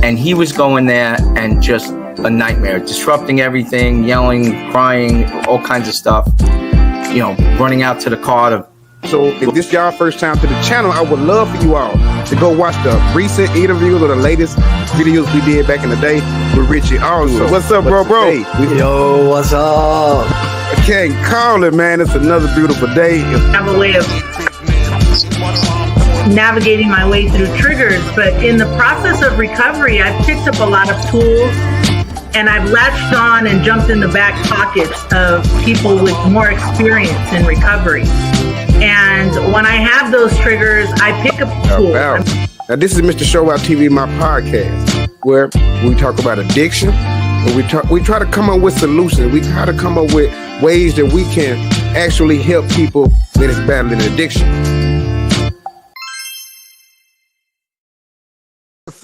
And he was going there and just a nightmare, disrupting everything, yelling, crying, all kinds of stuff, you know, running out to the car to. So if this y'all first time to the channel, I would love for you all to go watch the recent interviews or the latest videos we did back in the day with Richie also. What's up, bro? Yo, what's up? I can't call it, man. It's another beautiful day. I have a way of navigating my way through triggers, but in the process of recovery, I've picked up a lot of tools, and I've latched on and jumped in the back pockets of people with more experience in recovery. And when I have those triggers, I pick up tools. Now, this is Mr. Show Out TV, my podcast, where we talk about addiction, and we try to come up with solutions. We try to come up with ways that we can actually help people that is battling addiction.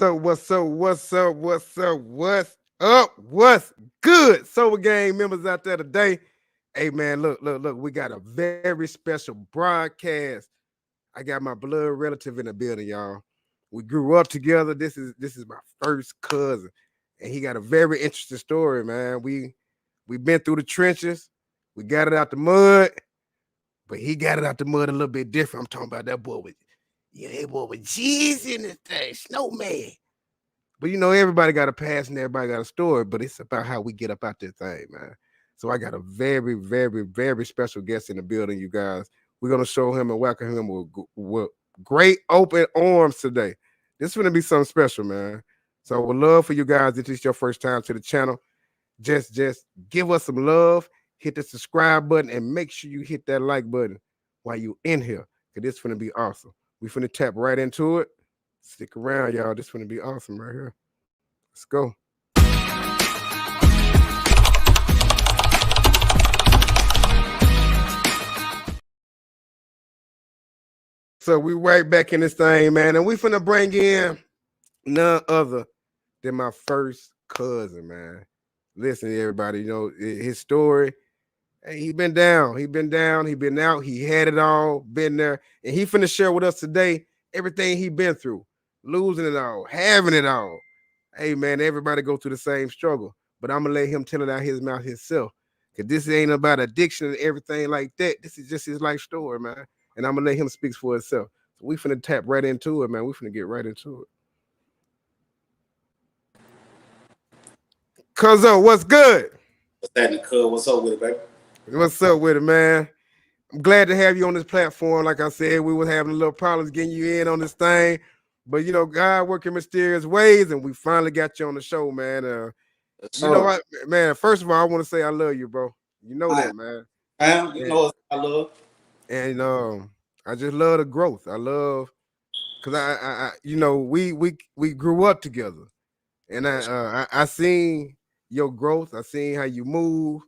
What's good? Sober Gang members out there today. Hey man, look, we got a very special broadcast. I got my blood relative in the building, y'all. We grew up together. This is my first cousin, and he got a very interesting story, man. We've been through the trenches. We got it out the mud, but he got it out the mud a little bit different. I'm talking about that boy with G's in this thing, snowman. But you know, everybody got a past and everybody got a story, but it's about how we get up out this thing, man. So I got a very, very, very special guest in the building, you guys. We're going to show him and welcome him with great open arms today. This is going to be something special, man. So I would love for you guys, if it's your first time to the channel, just give us some love, hit the subscribe button, and make sure you hit that like button while you in here, because this is going to be awesome. We finna tap right into it. Stick around, y'all. This is going to be awesome right here. Let's go. So we right back in this thing, man, and we finna bring in none other than my first cousin, man. Listen, everybody, you know his story. Hey, he been down, he been out, he had it all, been there, and he finna share with us today everything he been through, losing it all, having it all. Hey, man, everybody go through the same struggle, but I'm gonna let him tell it out his mouth himself, because this ain't about addiction and everything like that. This is just his life story, man. And I'm going to let him speak for himself. So we finna tap right into it, man. We finna get right into it. Cuzzo, what's good? What's happening, cuz? What's up with it, baby? What's up with it, man? I'm glad to have you on this platform. Like I said, we was having a little problems getting you in on this thing. But, you know, God working mysterious ways, and we finally got you on the show, man. You know what, man, first of all, I want to say I love you, bro. You know that, man. You know I love. And I just love the growth. I love, because I you know, we grew up together, and I seen your growth. I seen how you move,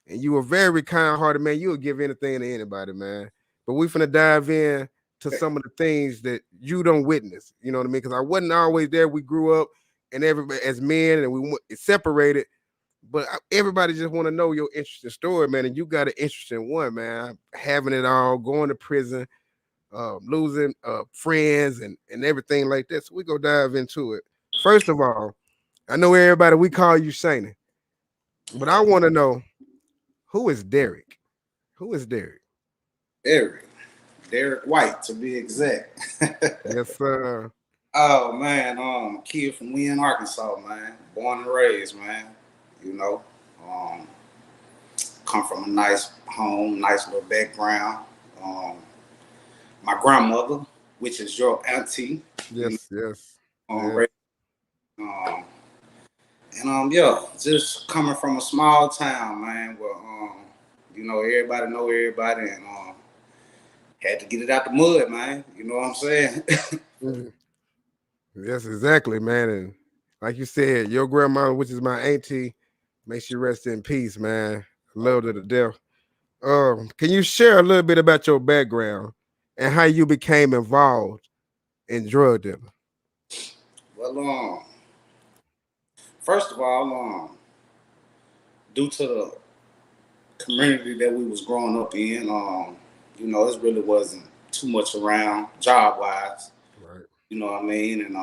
and you were very kind-hearted, man. You would give anything to anybody, man. But we finna dive in to some of the things that you don't witness. You know what I mean? Because I wasn't always there. We grew up, and everybody as men, and we separated. But everybody just want to know your interesting story, man. And you got an interesting one, man. Having it all, going to prison, losing friends and everything like that. So we go dive into it. First of all, I know everybody, we call you Shaney. But I want to know, who is Derek? Who is Derek? Derek White, to be exact. Yes, sir. Oh, man. Kid from Wynn, Arkansas, man. Born and raised, man. You know, come from a nice home, nice little background. My grandmother, which is your auntie. Yes. Just coming from a small town, man, where you know, everybody know everybody, and had to get it out the mud, man. You know what I'm saying? Yes, exactly, man. And like you said, your grandma, which is my auntie, may she rest in peace, man. Love her to death. Can you share a little bit about your background and how you became involved in drug dealing? Well, first of all, due to the community that we was growing up in, you know, it really wasn't too much around job-wise. Right. You know what I mean? And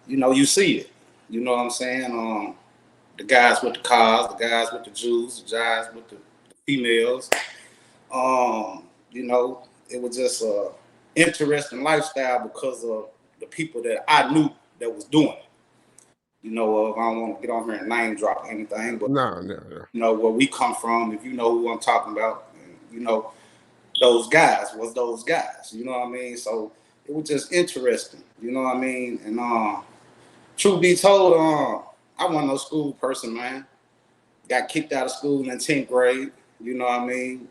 you know, you see it. You know what I'm saying? The guys with the cars, the guys with the jewels, the guys with the females. You know, it was just a interesting lifestyle because of the people that I knew that was doing it. You know, I don't want to get on here and name drop anything, but No. you know where we come from. If you know who I'm talking about, you know those guys was those guys. You know what I mean? So it was just interesting. You know what I mean? And truth be told, I wasn't no school person, man. Got kicked out of school in the 10th grade. You know what I mean?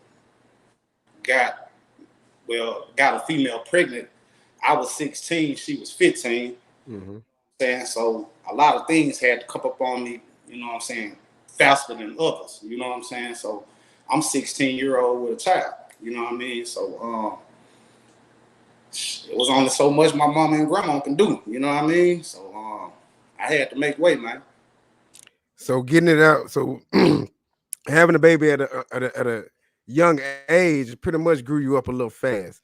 Got a female pregnant. I was 16, she was 15. Mm-hmm. So a lot of things had to come up on me, you know what I'm saying, faster than others. You know what I'm saying? So I'm 16-year-old with a child. You know what I mean? So it was only so much my mama and grandma can do. You know what I mean? So I had to make way, man. So getting it out, so having a baby at a young age pretty much grew you up a little fast.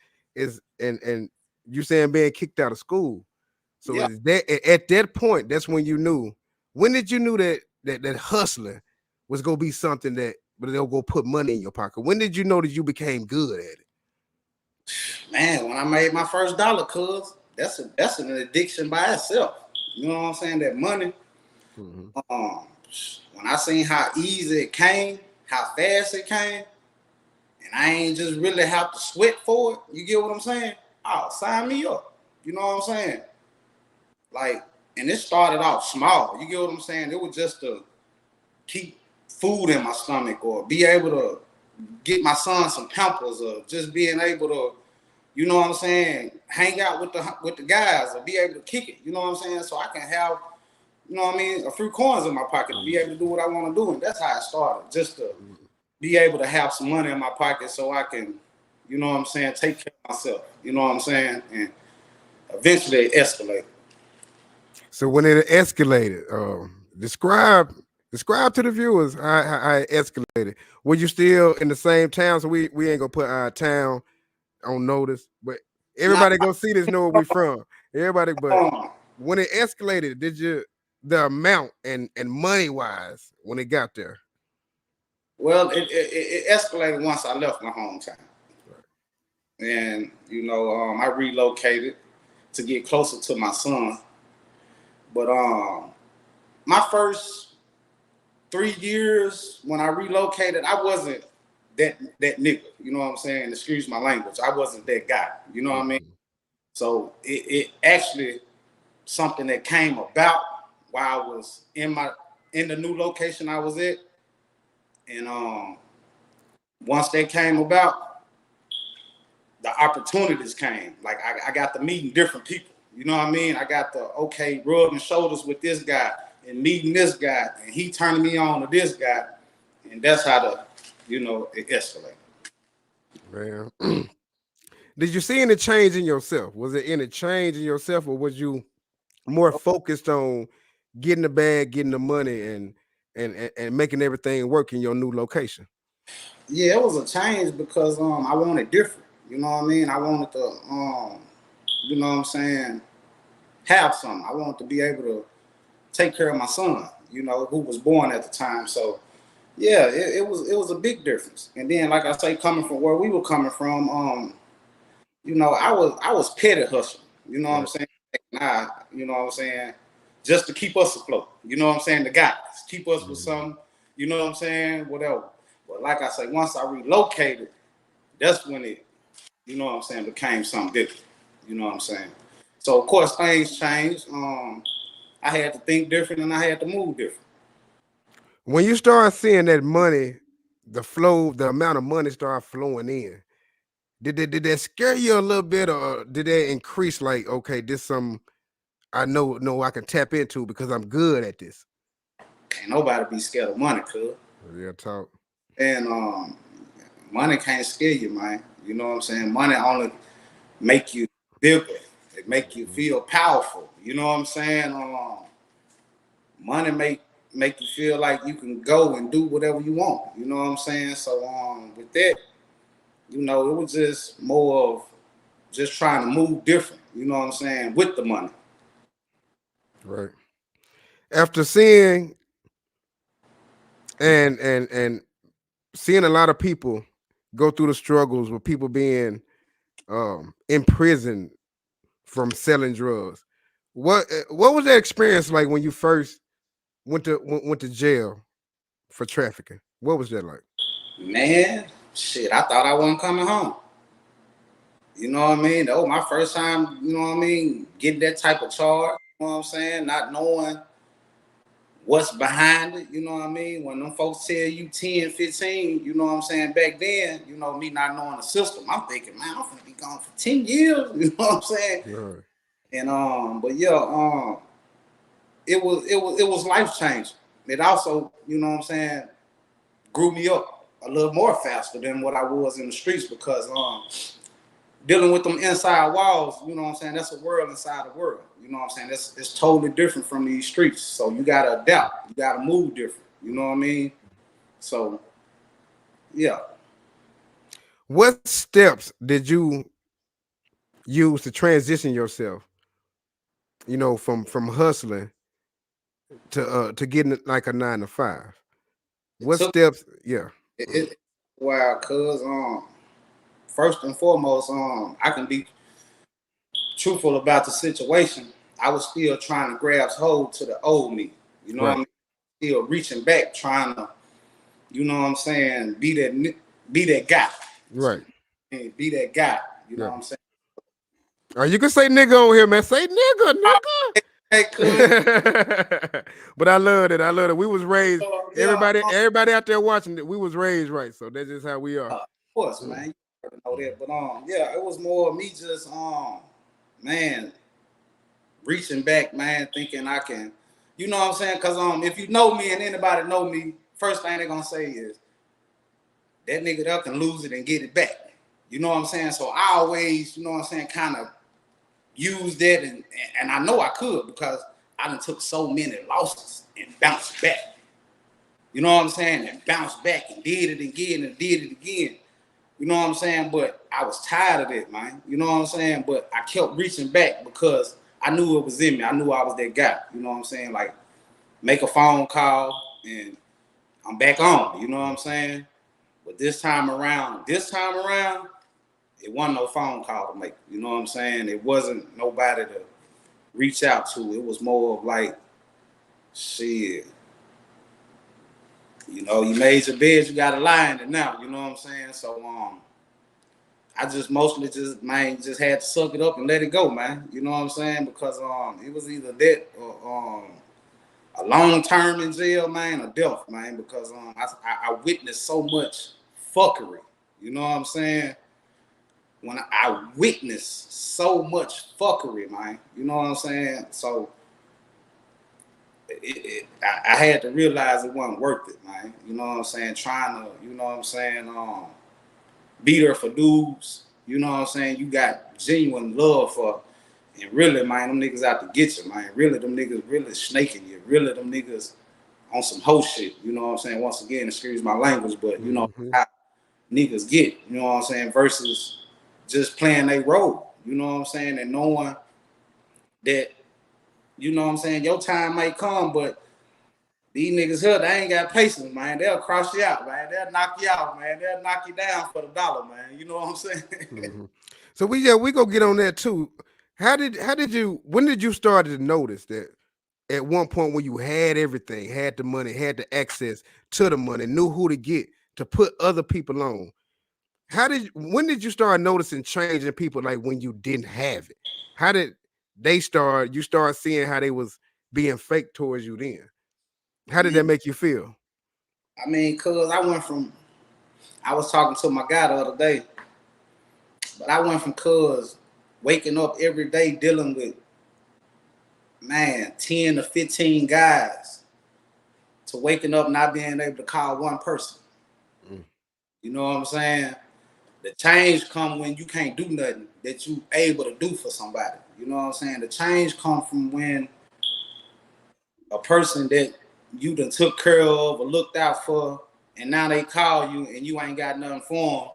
And you saying being kicked out of school. So Yeah. is that at that point, that's when you knew. When did you knew that hustling was gonna be something that they'll go put money in your pocket? When did you know that you became good at it? Man, when I made my first dollar, cuz that's an addiction by itself. You know what I'm saying? That money. Mm-hmm. When I seen how easy it came, how fast it came, and I ain't just really have to sweat for it. You get what I'm saying? Oh, sign me up. You know what I'm saying? Like, and it started off small. You get what I'm saying? It was just to keep food in my stomach or be able to get my son some pampers or just being able to, you know what I'm saying, hang out with the guys or be able to kick it. You know what I'm saying? So I can have, you know what I mean, a few coins in my pocket to be able to do what I want to do. And that's how it started, just to be able to have some money in my pocket so I can, you know what I'm saying, take care of myself. You know what I'm saying? And eventually it escalated. So when it escalated, describe to the viewers how it escalated. Were you still in the same town? So we ain't gonna put our town on notice, but Nah, everybody gonna see this, know where we from. Everybody, but um, when it escalated, did you the amount and money wise when it got there? well, it escalated once I left my hometown. And, you know, I relocated to get closer to my son. But my first 3 years when I relocated, I wasn't that nigga. You know what I'm saying? Excuse my language. I wasn't that guy. You know what I mean? So it actually something that came about while I was in the new location I was at. And once that came about, the opportunities came. Like I got to meeting different people. You know what I mean? I got to rubbing shoulders with this guy and meeting this guy, and he turning me on to this guy, and that's how it escalated. Man, did you see any change in yourself? Was there any change in yourself, or was you more focused on getting the bag, getting the money, and making everything work in your new location? Yeah, it was a change because I wanted different. You know what I mean? I wanted to you know what I'm saying, have something. I wanted to be able to take care of my son, you know, who was born at the time. So yeah, it was a big difference. And then, like I say, coming from where we were coming from, you know, I was petty hustling. You know what I'm saying? Nah, you know what I'm saying? Just to keep us afloat. You know what I'm saying? The guys keep us with something. You know what I'm saying? Whatever. But like I say, once I relocated, that's when it, you know what I'm saying, became something different. You know what I'm saying? So of course things changed. I had to think different and I had to move different. When you start seeing that money, the amount of money start flowing in, did that scare you a little bit, or did that increase? Like, okay, this some I know I can tap into because I'm good at this. Ain't nobody be scared of money, cuz. Real talk. And money can't scare you, man. You know what I'm saying? Money only make you bigger. It make you feel powerful. You know what I'm saying? Money make you feel like you can go and do whatever you want. You know what I'm saying? So with that, you know, it was just more of just trying to move different. You know what I'm saying? With the money. Right. After seeing and seeing a lot of people go through the struggles with people being in prison from selling drugs. What was that experience like when you first went to jail for trafficking? What was that like? Man, shit, I thought I wasn't coming home. You know what I mean? That was my first time, you know what I mean, getting that type of charge, you know what I'm saying? Not knowing what's behind it, you know what I mean? When them folks tell you 10, 15, you know what I'm saying? Back then, you know, me not knowing the system, I'm thinking, man, I'm gonna be gone for 10 years, you know what I'm saying? Right. And but yeah, it was life changing. It also, you know what I'm saying, grew me up a little more faster than what I was in the streets because dealing with them inside walls, you know what I'm saying, that's a world inside the world. You know what I'm saying? It's totally different from these streets. So you gotta adapt. You gotta move different. You know what I mean? So yeah. What steps did you use to transition yourself, you know, from hustling to getting like a 9 to 5? It What took steps? Yeah. it well, cause first and foremost, I can be truthful about the situation. I was still trying to grab hold to the old me. You know what I Right. mean? Still reaching back, trying to, you know what I'm saying, be that guy. Right. And be that guy. You know Yeah. what I'm saying? You can say nigga on here, man. Say nigga, nigga. Hey, cuz, But I love it. I love it. We was raised. yeah, Everybody out there watching it, we was raised right. So that's just how we are. of course, man. You already know that. But yeah, it was more me just man, reaching back, man, thinking I can, you know what I'm saying? Cause if you know me and anybody know me, first thing they're gonna say is that nigga there can lose it and get it back. You know what I'm saying? So I always, you know what I'm saying, kind of use that and I know I could because I done took so many losses and bounced back. You know what I'm saying? And bounced back and did it again and did it again. You know what I'm saying? But I was tired of it, man. You know what I'm saying? But I kept reaching back because I knew it was in me. I knew I was that guy. You know what I'm saying? Like, make a phone call and I'm back on. You know what I'm saying? But this time around, it wasn't no phone call to make. You know what I'm saying? It wasn't nobody to reach out to. It was more of like, shit. You know, you made your bed, you gotta lie in it now. You know what I'm saying? So I just mostly just had to suck it up and let it go, man. You know what I'm saying? Because it was either that or a long term in jail, man, or death, man. Because I witnessed so much fuckery. You know what I'm saying? When I witnessed so much fuckery, man. You know what I'm saying? So I had to realize it wasn't worth it, man. You know what I'm saying? Trying to, you know what I'm saying, be there for dudes. You know what I'm saying? You got genuine love for, and really, man, them niggas out to get you, man. Really, them niggas really snaking you. Really, them niggas on some hoe shit. You know what I'm saying? Once again, excuse my language, but you know how niggas get. You know what I'm saying? Versus just playing a role. You know what I'm saying? And knowing that, you know what I'm saying, your time might come, but these niggas here, they ain't got patience, man. They'll cross you out, man. They'll knock you out, man. They'll knock you down for the dollar, man. You know what I'm saying? So we go get on that too. When did you start to notice that at one point when you had everything, had the money, had the access to the money, knew who to get to put other people on? When did you start noticing change in people like when you didn't have it? How did you start seeing how they was being fake towards you then? How did that make you feel? I mean, cuz I was talking to my guy the other day, but I went from cuz waking up every day dealing with, man, 10 to 15 guys to waking up not being able to call one person. You know what I'm saying? The change come when you can't do nothing that you able to do for somebody. You know what I'm saying? The change come from when a person that you done took care of or looked out for, and now they call you and you ain't got nothing for them.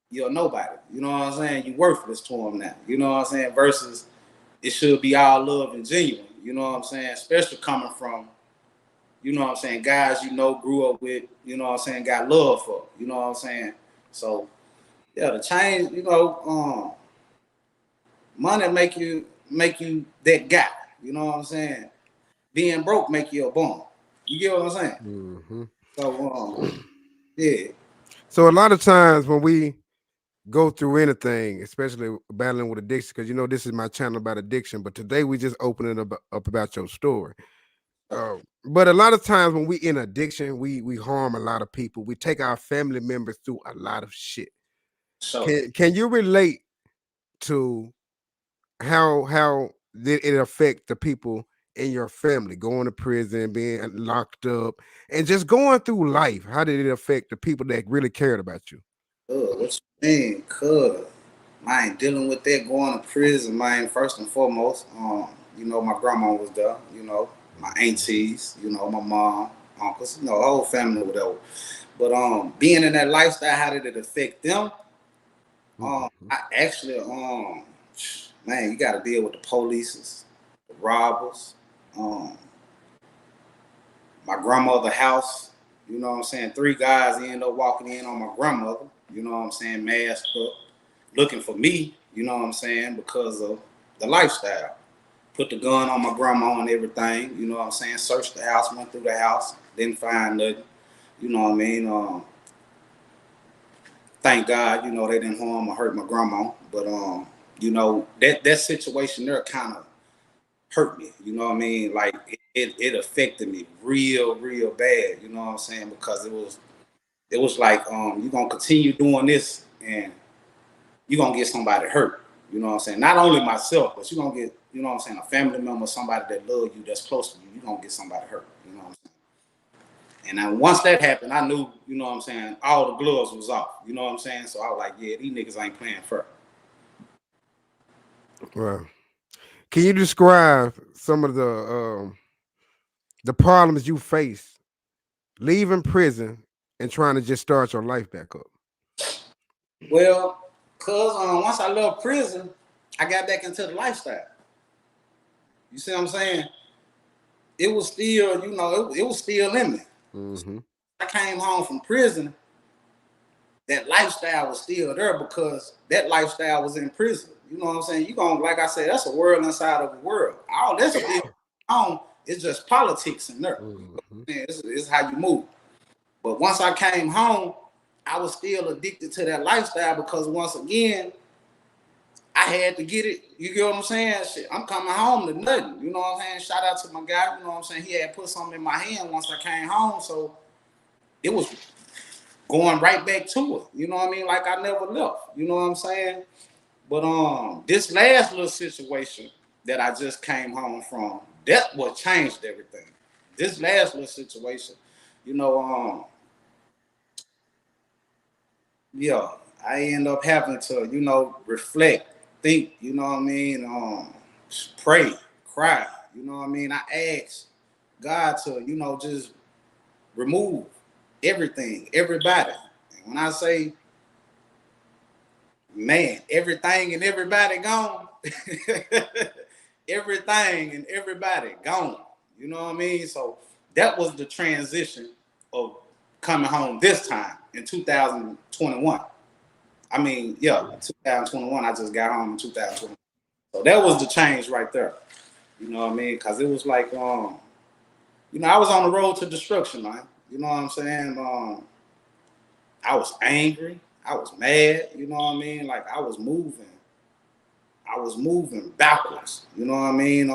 You're nobody. You know what I'm saying? You worthless to them now. You know what I'm saying? Versus it should be all love and genuine. You know what I'm saying? Especially coming from, you know what I'm saying, guys you know, grew up with, you know what I'm saying, got love for, you know what I'm saying? So yeah, the change, you know, money make you that guy, you know what I'm saying? Being broke make you a bum. You get what I'm saying? Mm-hmm. So yeah. So a lot of times when we go through anything, especially battling with addiction, because you know this is my channel about addiction, but today we just opening up about your story. But a lot of times when we in addiction, we harm a lot of people. We take our family members through a lot of shit. So Can you relate to how did it affect the people in your family going to prison, being locked up, and just going through life? How did it affect the people that really cared about you? what you mean? Cuz man, dealing with that going to prison, man, first and foremost, you know, my grandma was there, you know, my aunties, you know, my mom, uncles, you know, whole family, whatever. But being in that lifestyle, how did it affect them? Mhm. I actually, man, you got to deal with the police, the robbers, um, my grandmother's house. You know what I'm saying? 3 guys end up walking in on my grandmother. You know what I'm saying? Masked up, looking for me. You know what I'm saying? Because of the lifestyle. Put the gun on my grandma and everything. You know what I'm saying? Searched the house, went through the house, didn't find nothing. You know what I mean? Thank God, you know, they didn't harm or hurt my grandma. But you know, that situation there kind of hurt me. You know what I mean? Like it affected me real bad. You know what I'm saying? Because it was like you're gonna continue doing this and you're gonna get somebody hurt. You know what I'm saying? Not only myself, but you're gonna get, you know what I'm saying, a family member, somebody that love you, that's close to you, you're gonna get somebody hurt. You know what I'm saying? And then once that happened, I knew, you know what I'm saying, all the gloves was off. You know what I'm saying? So I was like, yeah, these niggas ain't playing fair. Well, can you describe some of the problems you face leaving prison and trying to just start your life back up? Well, cause once I left prison, I got back into the lifestyle. You see what I'm saying? It was still, you know, it was still in me. Mm-hmm. I came home from prison, that lifestyle was still there because that lifestyle was in prison. You know what I'm saying? You gonna, like I said, that's a world inside of a world. All that's still on. It's just politics in there. Mm-hmm. It's how you move. But once I came home, I was still addicted to that lifestyle because once again, I had to get it. You get what I'm saying? Shit, I'm coming home to nothing. You know what I'm saying? Shout out to my guy. You know what I'm saying? He had put something in my hand once I came home, so it was going right back to it. You know what I mean? Like I never left. You know what I'm saying? But this last little situation that I just came home from, that what changed everything. This last little situation, you know, yeah, I end up having to, you know, reflect, think, you know what I mean, pray, cry, you know what I mean. I asked God to, you know, just remove everything, everybody. And when I say, man, everything and everybody gone, everything and everybody gone. You know what I mean? So that was the transition of coming home this time in 2021. I mean, yeah, 2021. I just got home in 2020. So that was the change right there. You know what I mean? Because it was like, you know, I was on the road to destruction, man. You know what I'm saying? I was angry. I was mad. You know what I mean? Like I was moving. I was moving backwards. You know what I mean?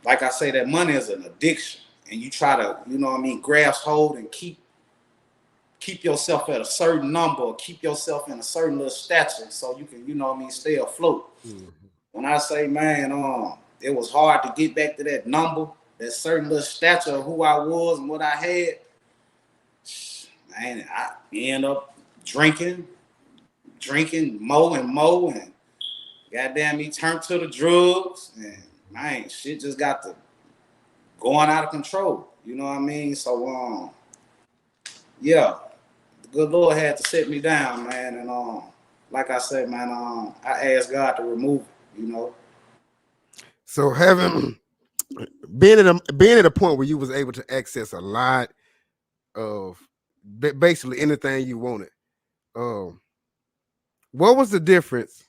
Like I say, that money is an addiction, and you try to, you know what I mean, grasp hold and keep yourself at a certain number, or keep yourself in a certain little stature, so you can, you know what I mean, stay afloat. Mm-hmm. When I say, man, it was hard to get back to that number, that certain little stature of who I was and what I had. Man, I end up drinking more and more, and goddamn me turned to the drugs, and man, shit just got to going out of control. You know what I mean? So yeah, the good Lord had to set me down, man, and like I said, man, I asked God to remove it, you know. So having being at a point where you was able to access a lot of basically anything you wanted. Um, what was the difference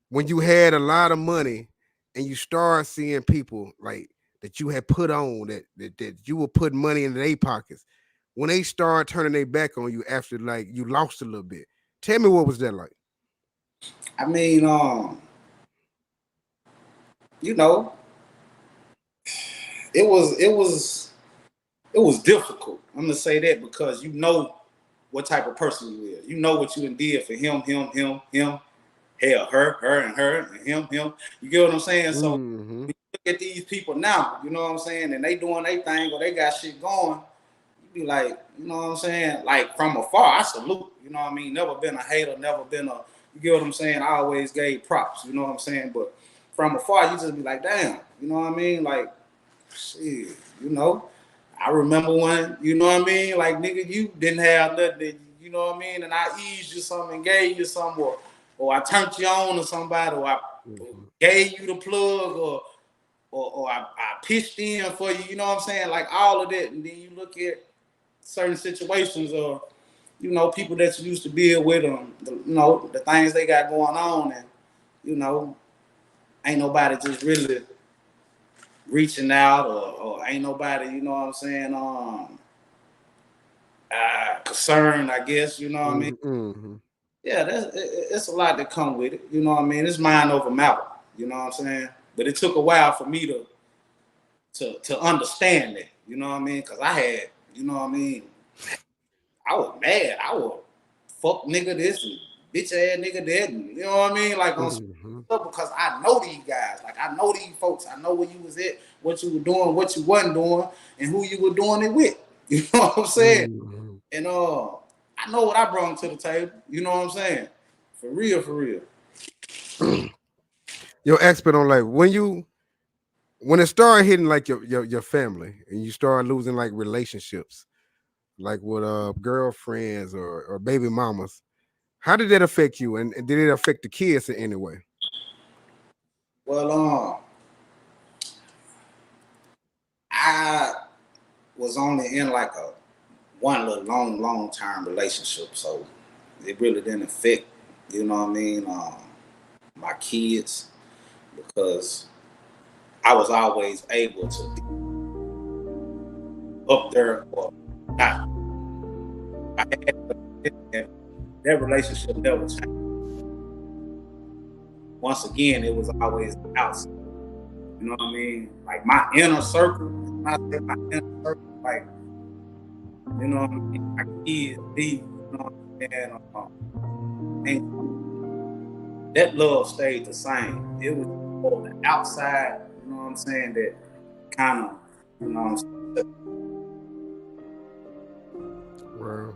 when you had a lot of money and you start seeing people like that you had put on that you were putting money into their pockets when they start turning their back on you after like you lost a little bit? Tell me what was that like? I mean, you know, it was difficult. I'm gonna say that because you know what type of person you is. You know what you did for him, hell, and him. You get what I'm saying? So Mm-hmm. look at these people now, you know what I'm saying, and they doing their thing or they got shit going. You be like, you know what I'm saying? Like from afar, I salute. You know what I mean? Never been a hater, never been a. You get what I'm saying? I always gave props. You know what I'm saying? But from afar, you just be like, damn. You know what I mean? Like, shit. You know, I remember when. You know what I mean? Like, nigga, you didn't have nothing. You know what I mean? And I eased you something, and gave you something, or I turned you on to somebody, or I gave you the plug, or I pitched in for you. You know what I'm saying? Like all of that, and then you look at certain situations or you know people that you used to deal with them, you know the things they got going on, and you know ain't nobody just really reaching out or ain't nobody, you know what I'm saying, concerned, I guess, you know what I mean. Mm-hmm. Yeah, it's a lot that come with it, you know what I mean. It's mind over matter, you know what I'm saying. But it took a while for me to understand that, you know what I mean, because I had, you know what I mean, I was mad. I would fuck nigga this and bitch ass nigga that, and you know what I mean? Like on Mm-hmm. stuff because I know these guys. Like I know these folks. I know where you was at, what you were doing, what you wasn't doing, and who you were doing it with. You know what I'm saying? Mm-hmm. And I know what I brought to the table. You know what I'm saying? For real, for real. Your expert on like when it started hitting like your family and you start losing like relationships like with girlfriends or baby mamas. How did that affect you, and did it affect the kids in any way? Well, I was only in like a one little long term relationship, so it really didn't affect, you know what I mean, my kids, because I was always able to be up there or not. I had that relationship never changed. Once again, it was always outside. You know what I mean? Like my inner circle. When I say my inner circle, like you know what I mean. My kids, these, you know what I'm saying. And that love stayed the same. It was on the outside. You know what I'm saying? That kind of, you know what I'm saying. Well,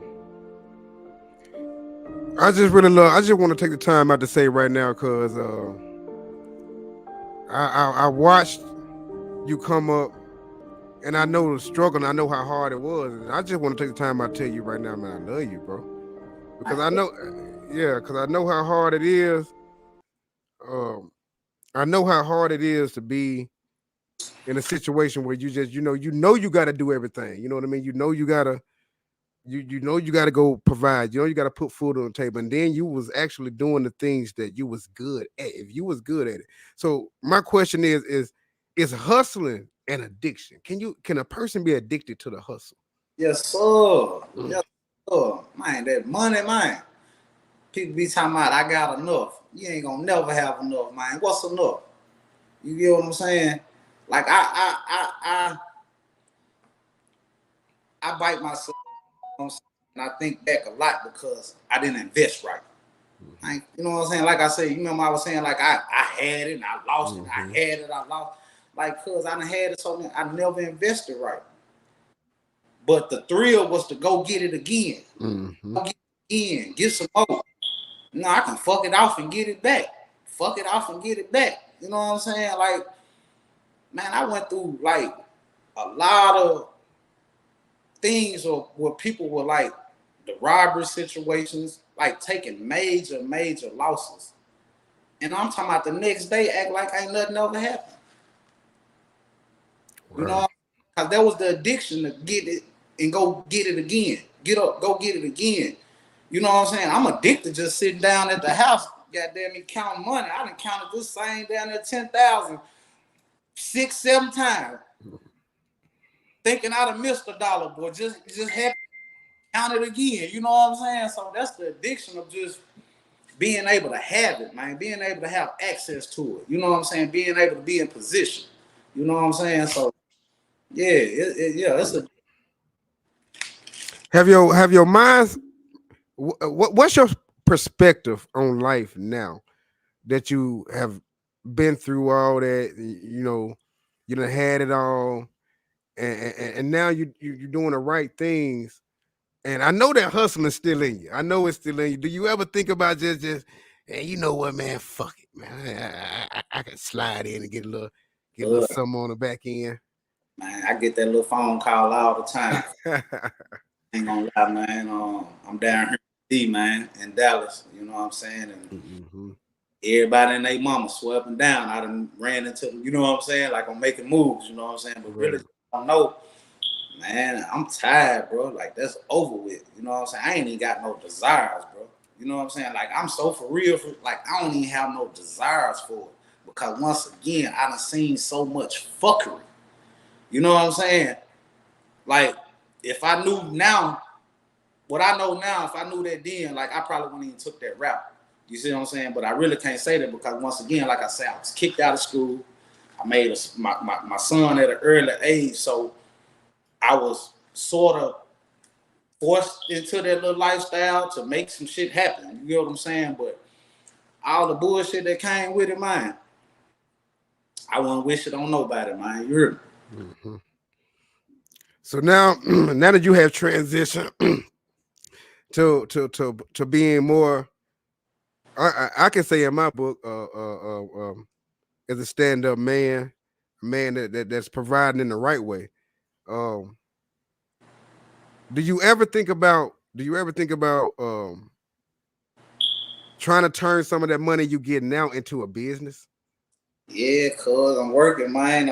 I just want to take the time out to say right now because I watched you come up and I know the struggle and I know how hard it was. And I just want to take the time out to tell you right now, man, I love you, bro. Because I know, yeah, because I know how hard it is. Um, I know how hard it is to be in a situation where you just, you got to do everything. You know what I mean? You got to go provide. You got to put food on the table, and then you was actually doing the things that you was good at. If you was good at it, so my question is hustling an addiction? Can a person be addicted to the hustle? Yes, sir. Yes, sir. Man, that money, man. People be talking about I got enough. You ain't gonna never have enough, man. What's enough? You get what I'm saying? Like I bite myself, you know what I'm saying? And I think back a lot because I didn't invest right. You know what I'm saying? Like I said, you remember I was saying like I had it and I lost it. I had it, I lost. Like cause I done had it so I never invested right. But the thrill was to go get it again. Mm-hmm. Go get it again, get some more. No, I can fuck it off and get it back. Fuck it off and get it back. You know what I'm saying? Like, man, I went through like a lot of things or where people were like the robbery situations, like taking major losses. And I'm talking about the next day act like ain't nothing ever happened. You know, because that was the addiction to get it and go get it again. Get up, go get it again. You know what I'm saying? I'm addicted just sitting down at the house, goddamn me counting money. I done counted this same down there 10,000 6, 7 times. Thinking I'd have missed $1, boy. Just have count it again. You know what I'm saying? So that's the addiction of just being able to have it, man. Being able to have access to it. You know what I'm saying? Being able to be in position. You know what I'm saying? So yeah, it's a. Have your minds? What's your perspective on life now that you have been through all that? You done had it all, and now you're doing the right things. And I know that hustling is still in you. I know it's still in you. Do you ever think about just hey, you know what, man? Fuck it, man. I can slide in and get a little something on the back end. Man, I get that little phone call all the time. Ain't gonna lie, man. I'm down here in D, man, in Dallas. You know what I'm saying? And everybody and their mama swear up and down. I done ran into them. You know what I'm saying? Like I'm making moves. You know what I'm saying? But really, I don't know. Man, I'm tired, bro. Like that's over with. You know what I'm saying? I ain't even got no desires, bro. You know what I'm saying? Like I'm so for real. Like I don't even have no desires for it because once again, I done seen so much fuckery. You know what I'm saying? Like if I knew now, what I know now, if I knew that then, like I probably wouldn't even took that route. You see what I'm saying? But I really can't say that because once again, like I said, I was kicked out of school. I made my son at an early age, so I was sort of forced into that little lifestyle to make some shit happen. You know what I'm saying? But all the bullshit that came with it, man, I wouldn't wish it on nobody, man. You heard me? So now that you have transitioned to being more, I can say in my book, as a stand-up man, a man that's providing in the right way. Do you ever think about trying to turn some of that money you get now into a business? Yeah, cuz I'm working, man.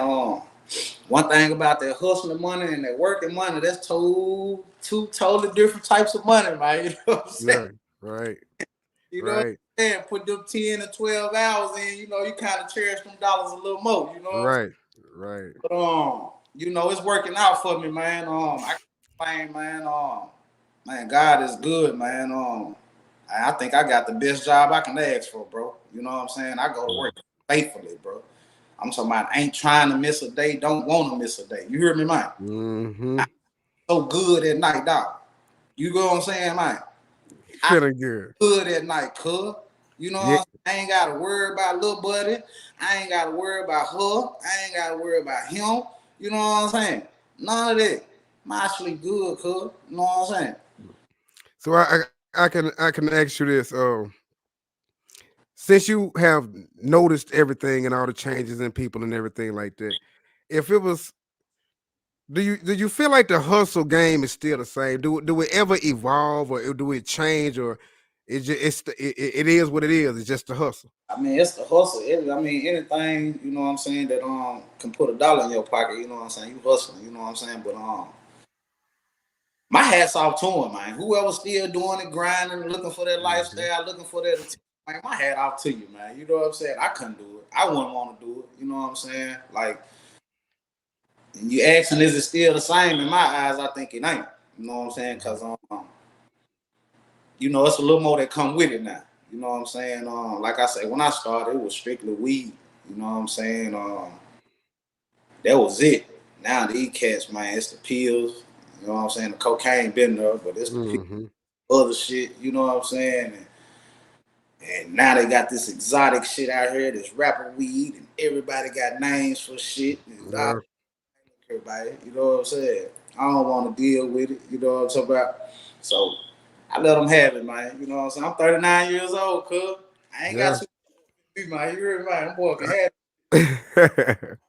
One thing about that hustling money and that working money, that's two totally different types of money, man. You know what I'm saying? Right. You know what I'm saying? Put them 10 or 12 hours in, you kind of cherish them dollars a little more, you know what I'm saying? Right. But it's working out for me, man. I can't complain, man. Man, God is good, man. I think I got the best job I can ask for, bro. You know what I'm saying? I go to work faithfully, bro. I'm talking about ain't trying to miss a day, don't want to miss a day. You hear me, man? I'm so good at night, dog. You know what I'm saying, man? Feeling good at night, cuz. You know what I'm saying? I ain't got to worry about little buddy. I ain't got to worry about her. I ain't got to worry about him. You know what I'm saying? None of that. I'm actually good, cuz. You know what I'm saying? So I can ask you this. Since you have noticed everything and all the changes in people and everything like that, if it was, do you feel like the hustle game is still the same? Do it ever evolve, or do it change, or it is what it is? It's just the hustle. I mean, it's the hustle. Anything, you know what I'm saying, that can put $1 in your pocket, you know what I'm saying? You hustling, you know what I'm saying? But my hat's off to him, man. Whoever's still doing it, grinding, looking for that lifestyle, looking for that, man, my hat off to you, man. You know what I'm saying? I couldn't do it. I wouldn't want to do it. You know what I'm saying? Like, and you asking, is it still the same? In my eyes, I think it ain't. You know what I'm saying? Because, it's a little more that come with it now. You know what I'm saying? Like I said, when I started, it was strictly weed. You know what I'm saying? That was it. Now these cats, man, it's the pills. You know what I'm saying? The cocaine been there, but it's the other shit. You know what I'm saying? And now they got this exotic shit out here, this rapper weed, and everybody got names for shit. Everybody, you know what I'm saying? I don't want to deal with it. You know what I'm talking about? So I let them have it, man. You know what I'm saying? I'm 39 years old, cuz. I ain't got to be, man. You heard me, man. I'm boy can have it.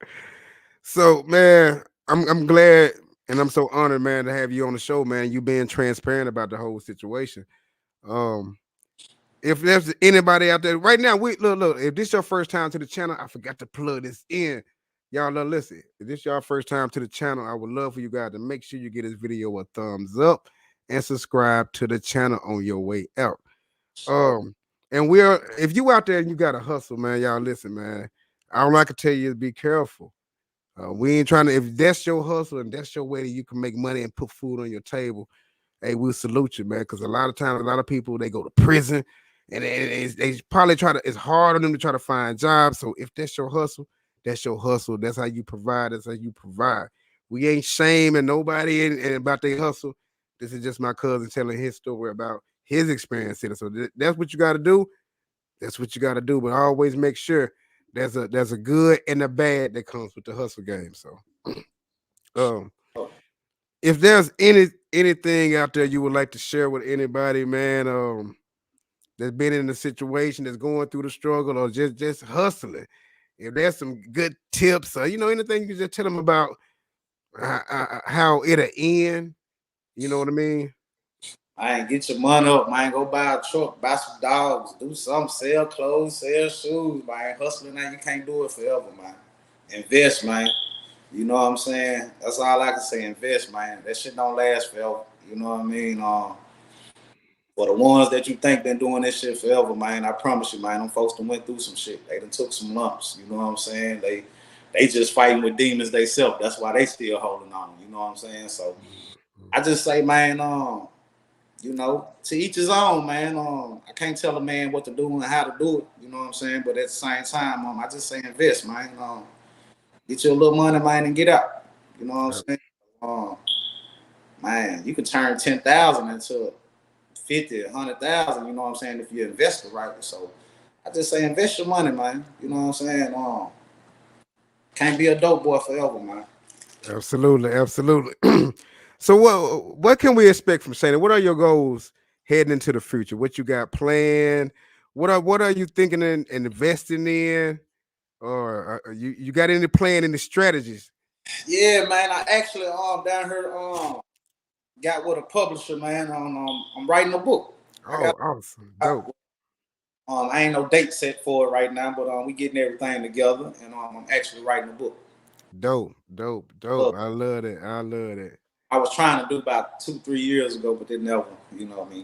So, man, I'm glad and I'm so honored, man, to have you on the show, man. You being transparent about the whole situation. If there's anybody out there right now, look. If this is your first time to the channel, I forgot to plug this in. Y'all listen. If this your first time to the channel, I would love for you guys to make sure you get this video a thumbs up and subscribe to the channel on your way out. And if you out there and you got to hustle, man, y'all listen, man. All I can tell you is be careful. We ain't trying to, if that's your hustle and that's your way that you can make money and put food on your table, hey, we'll salute you, man. Because a lot of times, a lot of people, they go to prison and they probably it's hard on them to try to find jobs. So if that's your hustle, that's your hustle. That's how you provide. That's how you provide. We ain't shaming nobody and about their hustle. This is just my cousin telling his story about his experience in it. So that's what you got to do. That's what you got to do. But always make sure there's a good and a bad that comes with the hustle game. So, if there's anything out there you would like to share with anybody, man, that's been in a situation that's going through the struggle or just hustling, if there's some good tips or anything, you can just tell them about how it'll end. You know what I mean? Man, get your money up, man. Go buy a truck, buy some dogs, do something, sell clothes, sell shoes, man. Hustling now, you can't do it forever, man. Invest, man. You know what I'm saying? That's all I can say. Invest, man. That shit don't last forever. You know what I mean? For the ones that you think been doing this shit forever, man, I promise you, man, them folks done went through some shit. They done took some lumps. You know what I'm saying? They just fighting with demons themselves. That's why they still holding on. You know what I'm saying? So I just say, man, to each his own, man. I can't tell a man what to do and how to do it. You know what I'm saying? But at the same time, I just say invest, man. Get you a little money, man, and get out. You know what I'm saying? Man, you can turn 10,000 into 50, 100,000. You know what I'm saying? If you invest it right. So I just say invest your money, man. You know what I'm saying? Can't be a dope boy forever, man. Absolutely, absolutely. So what can we expect from Shaney? What are your goals heading into the future? What you got planned? What are you thinking in investing in? Or you got any plan, any strategies? Yeah, man. I actually down here got with a publisher, man. I'm writing a book. Awesome, dope. I ain't no date set for it right now, but we getting everything together, and I'm actually writing a book. Dope. I love it. I was trying to do about 2-3 years ago, but it never,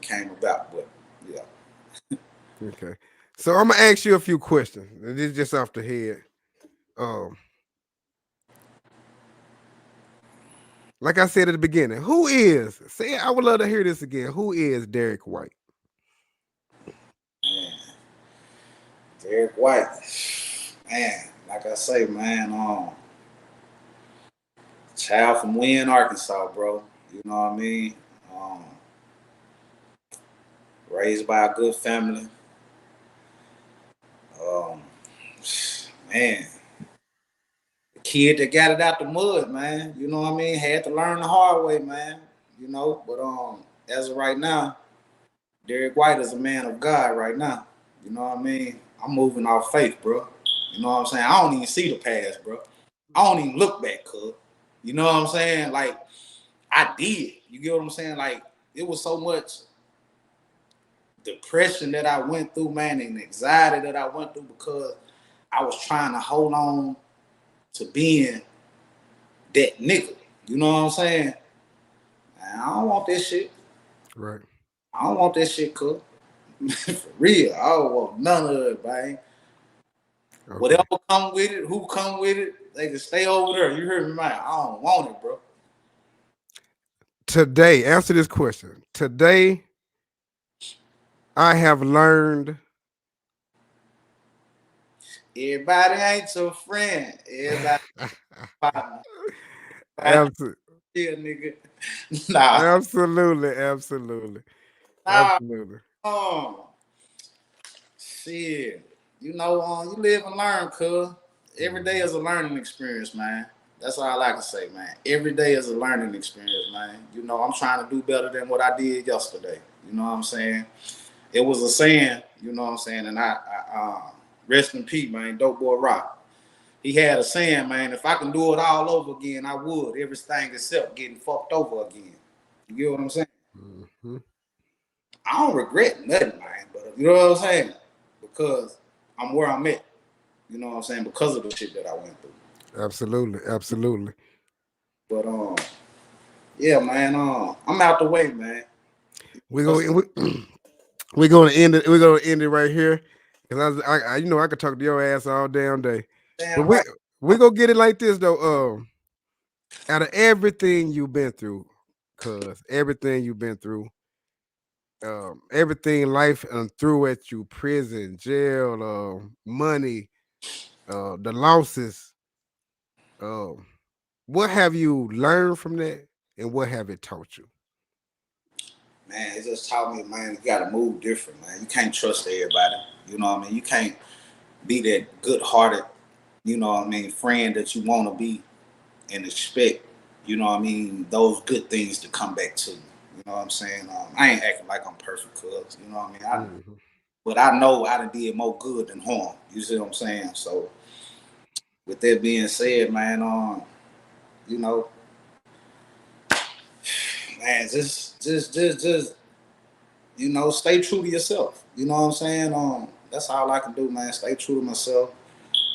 came about. But yeah. Okay. So I'm gonna ask you a few questions. This is just off the head. Like I said at the beginning, I would love to hear this again. Who is Derek White? Man, Derek White. Man, like I say, man, child from Wynn, Arkansas, bro. You know what I mean? Raised by a good family. Man, the kid that got it out the mud, man. You know what I mean? Had to learn the hard way, man. But as of right now, Derek White is a man of God right now. You know what I mean? I'm moving off faith, bro. You know what I'm saying? I don't even see the past, bro. I don't even look back, cuz. You know what I'm saying? Like, I did. You get what I'm saying? Like, it was so much depression that I went through, man, and anxiety that I went through because I was trying to hold on to being that nigga. You know what I'm saying? Man, I don't want this shit. Right. I don't want this shit, cuz. For real. I don't want none of it, man. Okay. Whatever come with it, who come with it, they can stay over there. You heard me, man. I don't want it, bro. Today, answer this question. Today, I have learned. Everybody ain't your friend. Everybody partner. Absolutely. Yeah, nigga. Nah. Absolutely. Nah. Absolutely. Shit. You live and learn, cuz. Every day is a learning experience, man. That's all I can say, man. Every day is a learning experience, man. I'm trying to do better than what I did yesterday. You know what I'm saying? It was a saying, you know what I'm saying? And I rest in peace, man. Dope Boy Rock. He had a saying, man, if I can do it all over again, I would. Everything except getting fucked over again. You get what I'm saying? Mm-hmm. I don't regret nothing, man. But you know what I'm saying? Because I'm where I'm at. You know what I'm saying? Because of the shit that I went through. Absolutely, absolutely. But yeah, man. I'm out the way, man. We go. We're gonna end it. We're gonna end it right here because you know, I could talk to your ass all damn day. But Damn right. we gonna get it like this though. Out of everything you've been through, cause everything you've been through, everything life threw at you, prison, jail, money, the losses. Um, what have you learned from that, and what have it taught you? Man, it just taught me, man, you gotta move different, man. You can't trust everybody. You know what I mean? You can't be that good hearted, you know what I mean, friend that you wanna be and expect, you know what I mean, those good things to come back to you. You know what I'm saying? I ain't acting like I'm perfect, cuz, you know what I mean? Mhm. But I know I done did more good than harm. You see what I'm saying? So with that being said, man, you know, man, just you know, stay true to yourself. You know what I'm saying? That's all I can do, man. Stay true to myself.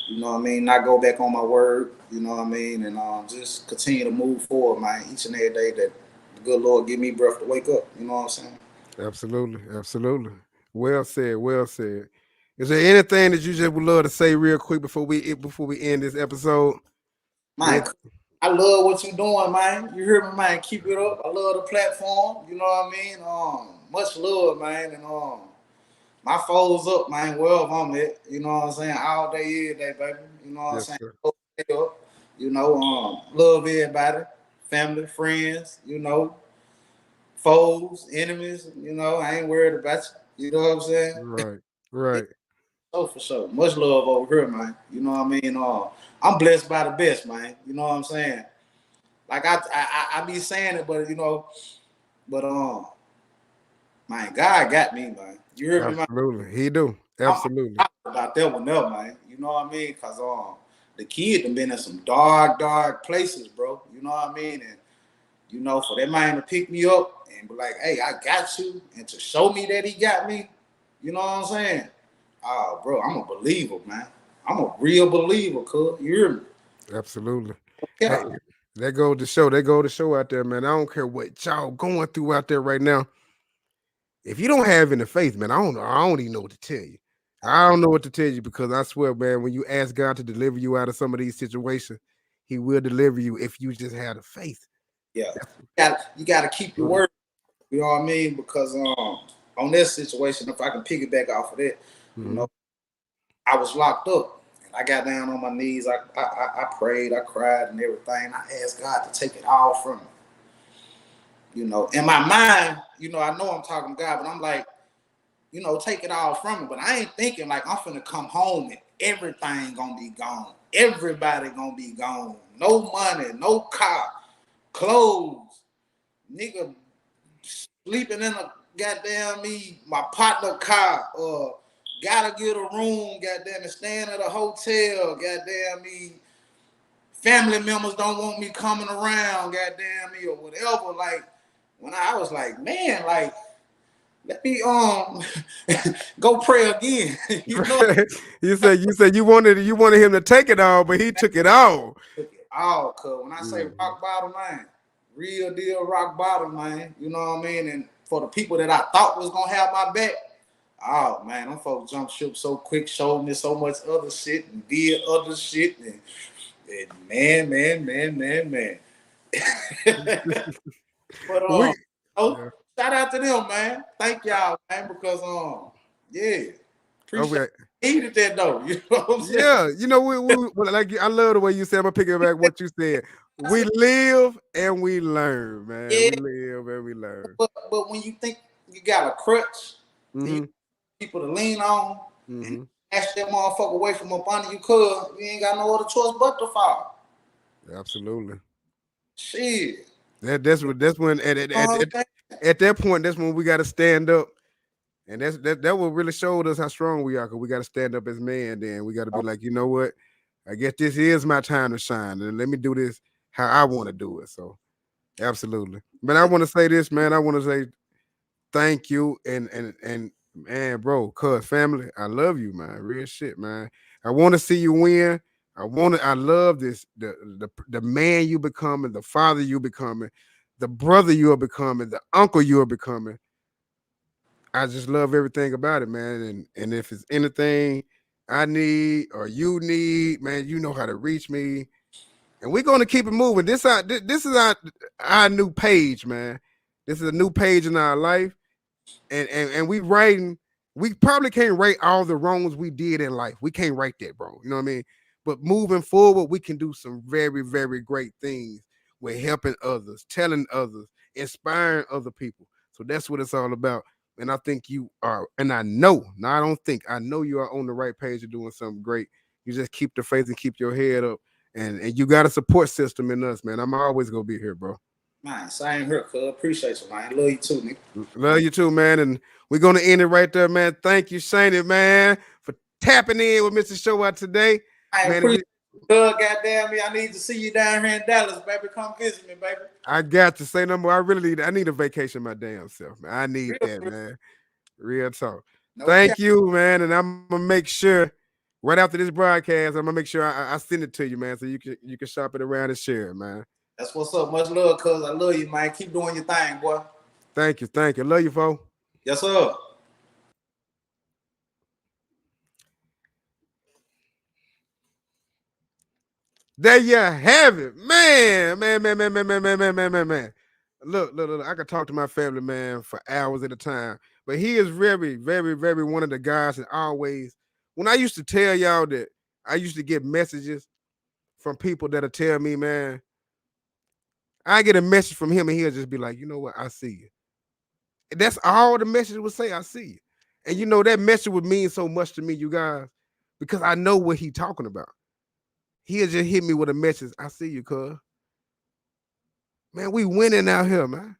You know what I mean? Not go back on my word. You know what I mean? And just continue to move forward, man. Each and every day that the good Lord give me breath to wake up. You know what I'm saying? Absolutely, absolutely. Well said, well said. Is there anything that you just would love to say real quick before we end this episode? Man, I love what you doing, man. You hear me, man? Keep it up. I love the platform. You know what I mean? Much love, man. And my foes up, man. Well, I'm at. You know what I'm saying? All day, every day, baby. You know what I'm Yes, saying? sir. Stay up. You know, love everybody, family, friends. You know, foes, enemies. You know, I ain't worried about you. You know what I'm saying? Right, right. Oh, for sure. Much love over here, man. You know what I mean? I'm blessed by the best, man. You know what I'm saying? Like I be saying it, but you know, but man, God got me, man. You heard me, man. Absolutely. He do. I'm Absolutely. proud about that one up, man. You know what I mean? Cause the kid done been in some dark places, bro. You know what I mean? And you know, for that man to pick me up and be like, hey, I got you, and to show me that he got me, you know what I'm saying? Oh, bro, I'm a believer, man. I'm a real believer, cuz. You hear me? Absolutely. Hey, Yeah. that go to show. That go to show out there, man. I don't care what y'all going through out there right now. If you don't have any faith, man, I don't know. I don't even know what to tell you. I don't know what to tell you because I swear, man, when you ask God to deliver you out of some of these situations, He will deliver you if you just have the faith. Yeah. You gotta keep your word. You know what I mean? Because on this situation, if I can piggyback off of that, you Mm-hmm. know, I was locked up. And I got down on my knees. I prayed, I cried, and everything. I asked God to take it all from me. You know, in my mind, you know, I know I'm talking to God, but I'm like, you know, take it all from me. But I ain't thinking like I'm finna come home and everything gonna be gone. Everybody gonna be gone. No money, no car, clothes, nigga sleeping in a goddamn my partner car, gotta get a room, goddamn it, staying at a hotel, goddamn me, family members don't want me coming around, goddamn me, or whatever. Like when I was like, man, like let me go pray again. You know, you said you wanted him to take it all, but he took it all. took it all, cuz when I say Mhm. rock bottom, man, real deal rock bottom, man. You know what I mean? And for the people that I thought was gonna have my back, oh man, them folks jumped ship so quick, showed me so much other shit and did other shit, and man. But We oh, yeah. shout out to them, man. Thank y'all, man, because yeah, appreciate Okay. needed that though. You know what I'm saying? Yeah, you know, we like I love the way you said. I'm gonna pick it back what you said. I We said, live and we learn, man. yeah, We live and we learn. but when you think you got a crutch, and you Mm-hmm. people to lean on, and Mm-hmm. snatch that motherfucker away from up under you, cuz you ain't got no other choice but to fall. Absolutely. Shit. That's when You know what I'm saying? at that point that's when we got to stand up, and that what really showed us how strong we are. Cause we got to stand up as men. Then we got to be like, you know what? I guess this is my time to shine, and let me do this how I want to do it. So absolutely. But I want to say this, man. I want to say thank you and man, bro, cuz family, I love you, man. Real shit, man. I want to see you win. I love this, the man you becoming, the father you becoming, the brother you are becoming, the uncle you are becoming. I just love everything about it, man. And if it's anything I need or you need, man, you know how to reach me. And we're gonna keep it moving. This is our new page, man. This is a new page in our life. And we writing, we probably can't write all the wrongs we did in life. We can't write that, bro. You know what I mean? But moving forward, we can do some very, very great things with helping others, telling others, inspiring other people. So that's what it's all about. And I think you are, and I know, now I don't think, I know you are on the right page of doing something great. You just keep the faith and keep your head up. And you got a support system in us, man. I'm always gonna be here, bro. Man, same here, cuz. Appreciate you, man. Love you too, nigga. Love you too, man. And we're gonna end it right there, man. Thank you, Shaney, man, for tapping in with Mr. Show Out today. I Man, appreciate you, goddamn me. I need to see you down here in Dallas, baby. Come visit me, baby. I got to say no more. I need a vacation my damn self, man. I need that, man. Real talk. No Thank cap. you, man. And I'm gonna make sure right after this broadcast, I'm gonna make sure I send it to you, man, so you can shop it around and share it, man. That's what's up. Much love, cuz. I love you, man. Keep doing your thing, boy. Thank you. Love you, folks. Yes, sir. There you have it, man. Look. I could talk to my family, man, for hours at a time. But he is very, very, very one of the guys that always, when I used to tell y'all that I used to get messages from people that'll tell me, man, I get a message from him and he'll just be like, you know what, I see you. And that's all the message would say, I see you. And you know, that message would mean so much to me, you guys, because I know what he's talking about. He'll just hit me with a message. I see you, cuz. Man, we winning out here, man.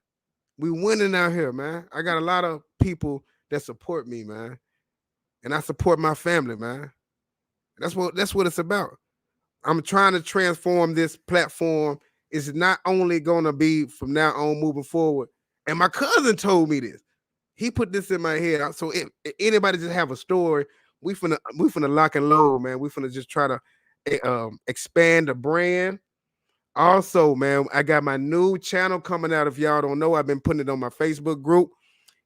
We winning out here, man. I got a lot of people that support me, man. And I support my family, man. That's what it's about. I'm trying to transform this platform. It's not only gonna be from now on moving forward. And my cousin told me this. He put this in my head. So if anybody just have a story, we finna lock and load, man. We finna just try to expand the brand. Also, man, I got my new channel coming out. If y'all don't know, I've been putting it on my Facebook group.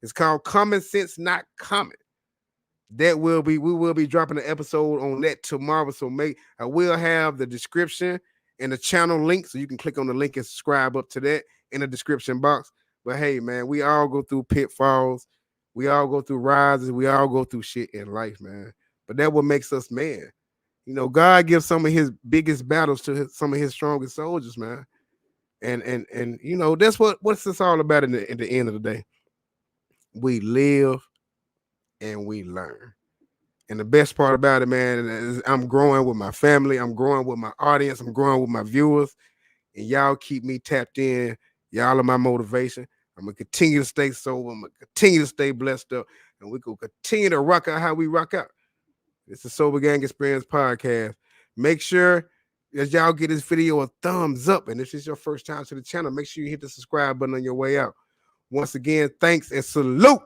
It's called Common Sense Not Common. We will be dropping an episode on that tomorrow. So I will have the description and the channel link, so you can click on the link and subscribe up to that in the description box. But hey, man, we all go through pitfalls. We all go through rises. We all go through shit in life, man. But that what makes us man. You know, God gives some of his biggest battles to some of his strongest soldiers, man. And you know, that's what's this all about in the end of the day. We live and we learn. And the best part about it, man, is I'm growing with my family. I'm growing with my audience. I'm growing with my viewers. And y'all keep me tapped in. Y'all are my motivation. I'm going to continue to stay sober. I'm going to continue to stay blessed up. And we're going to continue to rock out how we rock out. It's the Sober Gang Experience podcast. Make sure that y'all get this video a thumbs up. And if it's your first time to the channel, make sure you hit the subscribe button on your way out. Once again, thanks and salute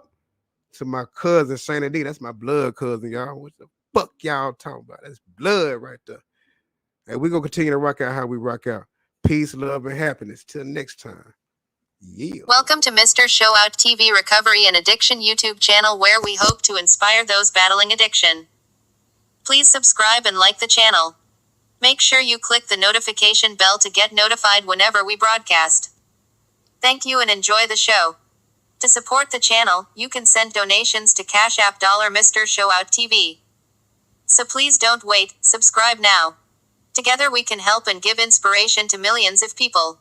to my cousin, Shaney D. That's my blood cousin, y'all. What the fuck y'all talking about? That's blood right there. And we're going to continue to rock out how we rock out. Peace, love, and happiness. Till next time. Yeah. Welcome to Mr. Show Out TV Recovery and Addiction YouTube channel, where we hope to inspire those battling addiction. Please subscribe and like the channel. Make sure you click the notification bell to get notified whenever we broadcast. Thank you and enjoy the show. To support the channel, you can send donations to Cash App $Mr. Show Out TV. So please don't wait, subscribe now. Together we can help and give inspiration to millions of people.